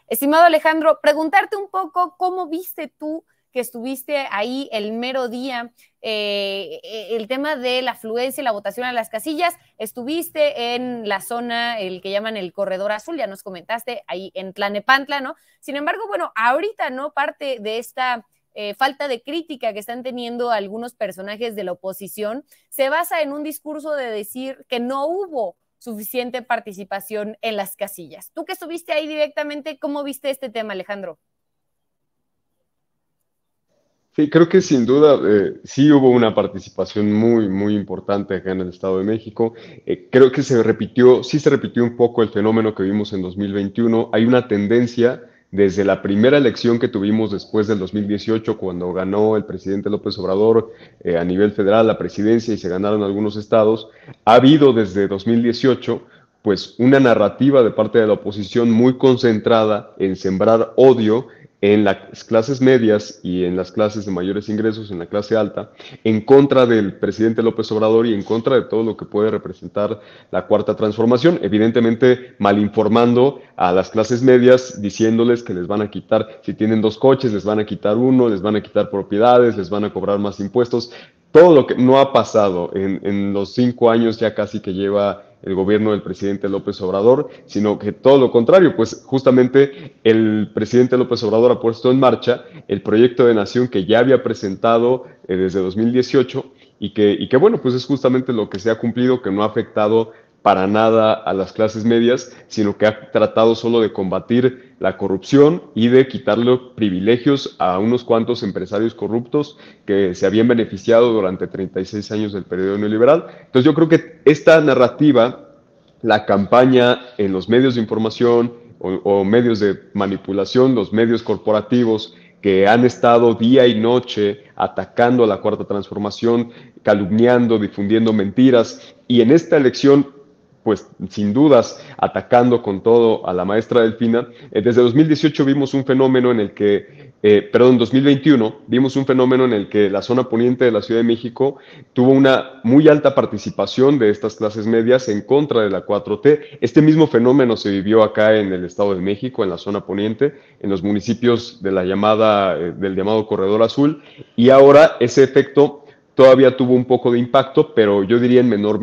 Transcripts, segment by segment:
Estimado Alejandro, preguntarte un poco cómo viste tú que estuviste ahí el mero día, el tema de la afluencia y la votación a las casillas, estuviste en la zona, el que llaman el Corredor Azul, ya nos comentaste, ahí en Tlanepantla, ¿no? Sin embargo, bueno, ahorita, ¿no? Parte de esta falta de crítica que están teniendo algunos personajes de la oposición se basa en un discurso de decir que no hubo suficiente participación en las casillas. Tú que estuviste ahí directamente, ¿cómo viste este tema, Alejandro? Sí, creo que sin duda sí hubo una participación muy importante acá en el Estado de México. Creo que sí se repitió un poco el fenómeno que vimos en 2021. Hay una tendencia desde la primera elección que tuvimos después del 2018, cuando ganó el presidente López Obrador a nivel federal la presidencia y se ganaron algunos estados. Ha habido desde 2018 pues una narrativa de parte de la oposición muy concentrada en sembrar odio en las clases medias y en las clases de mayores ingresos, en la clase alta, en contra del presidente López Obrador y en contra de todo lo que puede representar la cuarta transformación, evidentemente malinformando a las clases medias, diciéndoles que les van a quitar, si tienen 2 coches, les van a quitar uno, les van a quitar propiedades, les van a cobrar más impuestos, todo lo que no ha pasado en los 5 años ya casi que lleva el gobierno del presidente López Obrador, sino que todo lo contrario, pues justamente el presidente López Obrador ha puesto en marcha el proyecto de nación que ya había presentado desde 2018 y que bueno, pues es justamente lo que se ha cumplido, que no ha afectado para nada a las clases medias, sino que ha tratado solo de combatir la corrupción y de quitarle privilegios a unos cuantos empresarios corruptos que se habían beneficiado durante 36 años del periodo neoliberal. Entonces yo creo que esta narrativa, la campaña en los medios de información o medios de manipulación, los medios corporativos que han estado día y noche atacando a la cuarta transformación, calumniando, difundiendo mentiras, y en esta elección pues sin dudas atacando con todo a la maestra Delfina. Desde 2018 vimos un fenómeno en el que, 2021 vimos un fenómeno en el que la zona poniente de la Ciudad de México tuvo una muy alta participación de estas clases medias en contra de la 4T. Este mismo fenómeno se vivió acá en el Estado de México, en la zona poniente, en los municipios de la del llamado Corredor Azul, y ahora ese efecto todavía tuvo un poco de impacto, pero yo diría en menor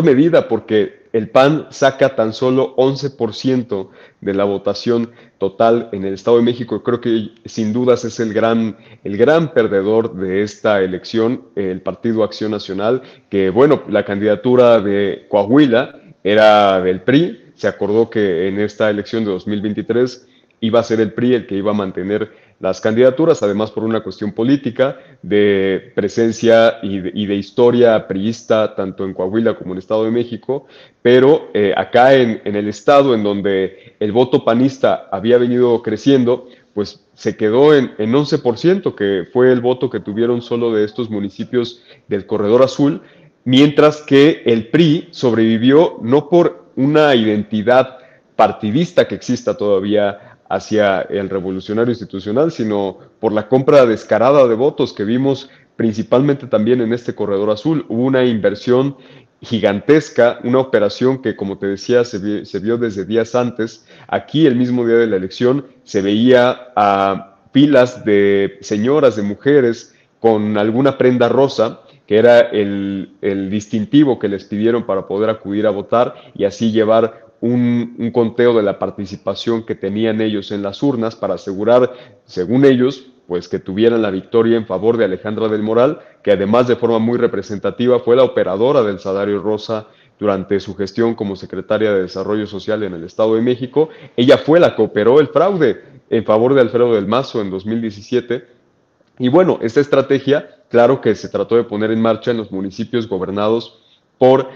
medida porque el PAN saca tan solo 11% de la votación total en el Estado de México. Creo que sin dudas es el gran perdedor de esta elección, el Partido Acción Nacional, que bueno, la candidatura de Coahuila era del PRI. Se acordó que en esta elección de 2023 iba a ser el PRI el que iba a mantener las candidaturas, además por una cuestión política, de presencia y de historia priista, tanto en Coahuila como en el Estado de México, pero acá en el estado en donde el voto panista había venido creciendo, pues se quedó en 11%, que fue el voto que tuvieron solo de estos municipios del Corredor Azul, mientras que el PRI sobrevivió no por una identidad partidista que exista todavía hacia el revolucionario institucional, sino por la compra descarada de votos que vimos principalmente también en este Corredor Azul. Hubo una inversión gigantesca, una operación que, como te decía, se vio desde días antes. Aquí, el mismo día de la elección, se veía a filas de señoras, de mujeres, con alguna prenda rosa, que era el distintivo que les pidieron para poder acudir a votar y así llevar un conteo de la participación que tenían ellos en las urnas para asegurar, según ellos, pues que tuvieran la victoria en favor de Alejandra del Moral, que además de forma muy representativa fue la operadora del salario rosa durante su gestión como secretaria de Desarrollo Social en el Estado de México. Ella fue la que operó el fraude en favor de Alfredo del Mazo en 2017. Y bueno, esta estrategia, claro que se trató de poner en marcha en los municipios gobernados por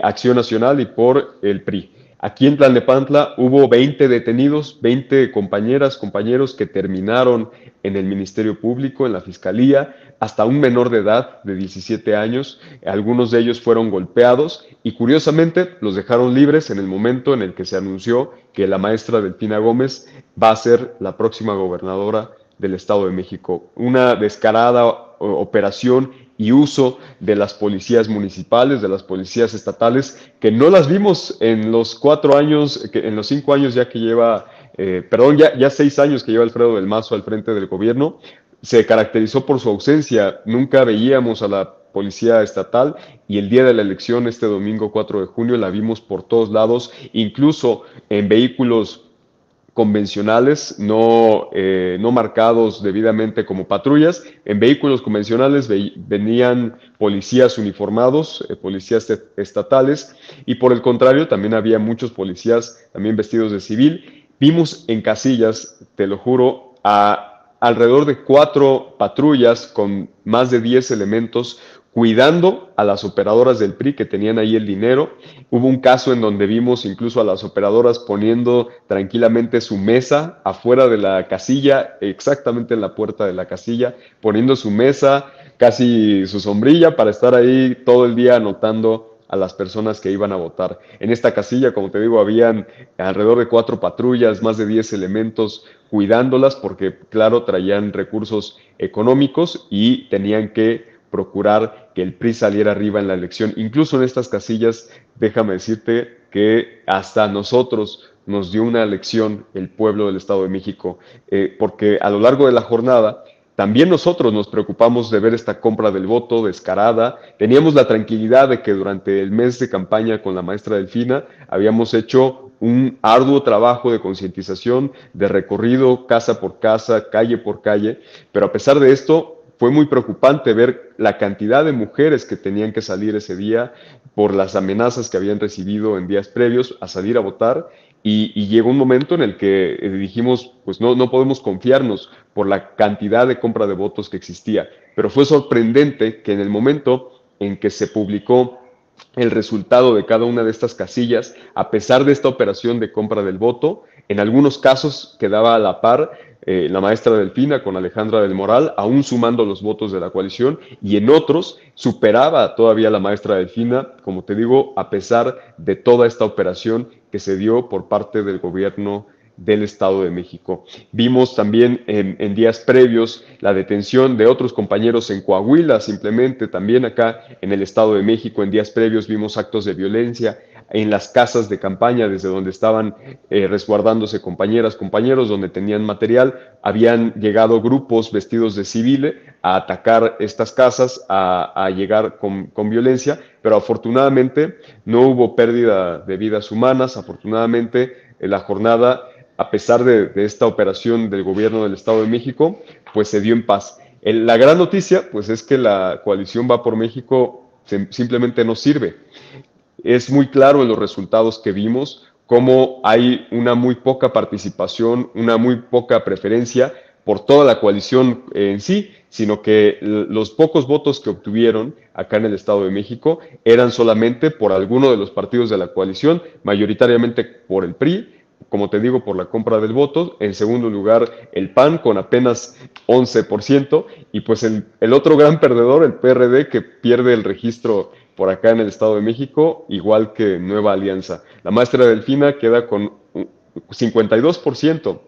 Acción Nacional y por el PRI. Aquí en Tlalnepantla hubo 20 detenidos, 20 compañeras, compañeros que terminaron en el Ministerio Público, en la Fiscalía, hasta un menor de edad de 17 años. Algunos de ellos fueron golpeados y curiosamente los dejaron libres en el momento en el que se anunció que la maestra Delfina Gómez va a ser la próxima gobernadora del Estado de México. Una descarada operación y uso de las policías municipales, de las policías estatales, que no las vimos en los 4 años, en los 5 años ya que lleva, ya 6 años que lleva Alfredo del Mazo al frente del gobierno. Se caracterizó por su ausencia. Nunca veíamos a la policía estatal y el día de la elección, este domingo 4 de junio, la vimos por todos lados, incluso en vehículos convencionales, no marcados debidamente como patrullas. En vehículos convencionales venían policías uniformados, policías estatales, y por el contrario también había muchos policías también vestidos de civil. Vimos en casillas, te lo juro, a alrededor de 4 patrullas con más de 10 elementos cuidando a las operadoras del PRI que tenían ahí el dinero. Hubo un caso en donde vimos incluso a las operadoras poniendo tranquilamente su mesa afuera de la casilla, exactamente en la puerta de la casilla, poniendo su mesa, casi su sombrilla, para estar ahí todo el día anotando a las personas que iban a votar. En esta casilla, como te digo, habían alrededor de 4 patrullas, más de 10 elementos cuidándolas, porque claro, traían recursos económicos y tenían que procurar que el PRI saliera arriba en la elección. Incluso en estas casillas, déjame decirte que hasta nosotros nos dio una lección el pueblo del Estado de México, porque a lo largo de la jornada también nosotros nos preocupamos de ver esta compra del voto descarada. Teníamos la tranquilidad de que durante el mes de campaña con la maestra Delfina habíamos hecho un arduo trabajo de concientización, de recorrido casa por casa, calle por calle, pero a pesar de esto, fue muy preocupante ver la cantidad de mujeres que tenían que salir ese día por las amenazas que habían recibido en días previos a salir a votar, y llegó un momento en el que dijimos, pues no podemos confiarnos por la cantidad de compra de votos que existía. Pero fue sorprendente que en el momento en que se publicó el resultado de cada una de estas casillas, a pesar de esta operación de compra del voto, en algunos casos quedaba a la par la maestra Delfina con Alejandra del Moral, aún sumando los votos de la coalición, y en otros superaba todavía la maestra Delfina, como te digo, a pesar de toda esta operación que se dio por parte del gobierno del Estado de México. Vimos también en días previos la detención de otros compañeros en Coahuila, simplemente también acá en el Estado de México en días previos vimos actos de violencia en las casas de campaña desde donde estaban resguardándose compañeras, compañeros, donde tenían material. Habían llegado grupos vestidos de civil a atacar estas casas, a llegar con violencia, pero afortunadamente no hubo pérdida de vidas humanas. Afortunadamente la jornada, a pesar de esta operación del gobierno del Estado de México, pues se dio en paz. La gran noticia, pues es que la coalición Va por México simplemente no sirve. Es muy claro en los resultados que vimos cómo hay una muy poca participación, una muy poca preferencia por toda la coalición en sí, sino que los pocos votos que obtuvieron acá en el Estado de México eran solamente por alguno de los partidos de la coalición, mayoritariamente por el PRI, como te digo, por la compra del voto. En segundo lugar, el PAN con apenas 11%, y pues el otro gran perdedor, el PRD, que pierde el registro por acá en el Estado de México, igual que Nueva Alianza. La maestra Delfina queda con 52%.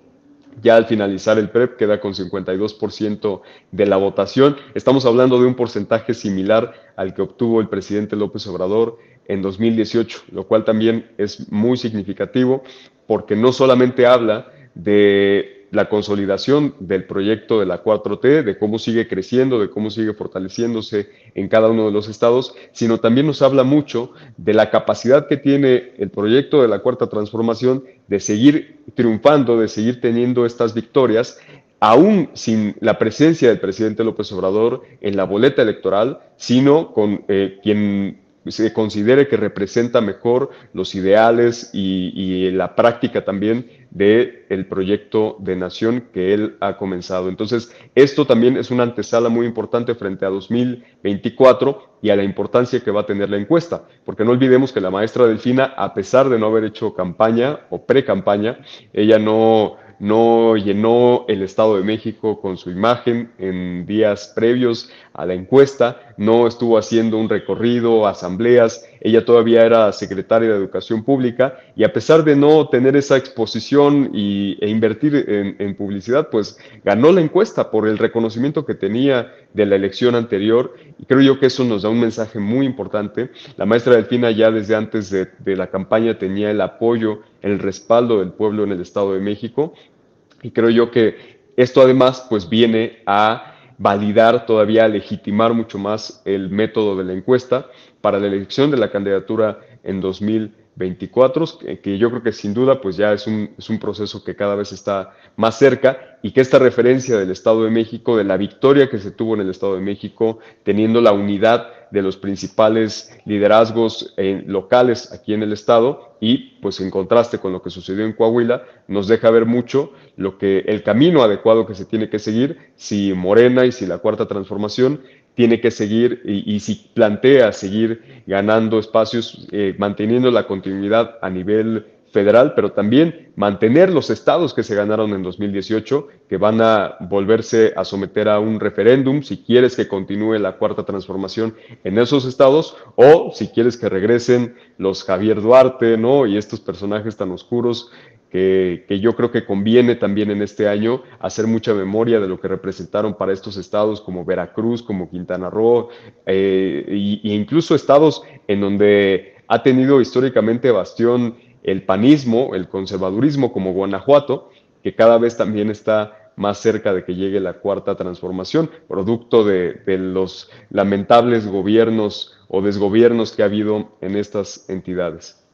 Ya al finalizar el PREP queda con 52% de la votación. Estamos hablando de un porcentaje similar al que obtuvo el presidente López Obrador en 2018, lo cual también es muy significativo porque no solamente habla de la consolidación del proyecto de la 4T, de cómo sigue creciendo, de cómo sigue fortaleciéndose en cada uno de los estados, sino también nos habla mucho de la capacidad que tiene el proyecto de la Cuarta Transformación de seguir triunfando, de seguir teniendo estas victorias, aún sin la presencia del presidente López Obrador en la boleta electoral, sino con quien se considere que representa mejor los ideales y la práctica también del proyecto de nación que él ha comenzado. Entonces, esto también es una antesala muy importante frente a 2024 y a la importancia que va a tener la encuesta, porque no olvidemos que la maestra Delfina, a pesar de no haber hecho campaña o pre-campaña, ella no no llenó el Estado de México con su imagen en días previos a la encuesta, no estuvo haciendo un recorrido, asambleas, ella todavía era secretaria de Educación Pública y a pesar de no tener esa exposición e invertir en publicidad, pues ganó la encuesta por el reconocimiento que tenía de la elección anterior y creo yo que eso nos da un mensaje muy importante. La maestra Delfina ya desde antes de la campaña tenía el apoyo, el respaldo del pueblo en el Estado de México y creo yo que esto además pues viene a validar todavía, a legitimar mucho más el método de la encuesta para la elección de la candidatura en 2024, que yo creo que sin duda pues ya es un proceso que cada vez está más cerca y que esta referencia del Estado de México, de la victoria que se tuvo en el Estado de México, teniendo la unidad de los principales liderazgos locales aquí en el Estado y pues en contraste con lo que sucedió en Coahuila, nos deja ver mucho el camino adecuado que se tiene que seguir si Morena y si la Cuarta Transformación tiene que seguir y si plantea seguir ganando espacios, manteniendo la continuidad a nivel federal, pero también mantener los estados que se ganaron en 2018, que van a volverse a someter a un referéndum, si quieres que continúe la Cuarta Transformación en esos estados, o si quieres que regresen los Javier Duarte, ¿no? Y estos personajes tan oscuros que yo creo que conviene también en este año hacer mucha memoria de lo que representaron para estos estados como Veracruz, como Quintana Roo, e incluso estados en donde ha tenido históricamente bastión el panismo, el conservadurismo como Guanajuato, que cada vez también está más cerca de que llegue la Cuarta Transformación, producto de los lamentables gobiernos o desgobiernos que ha habido en estas entidades.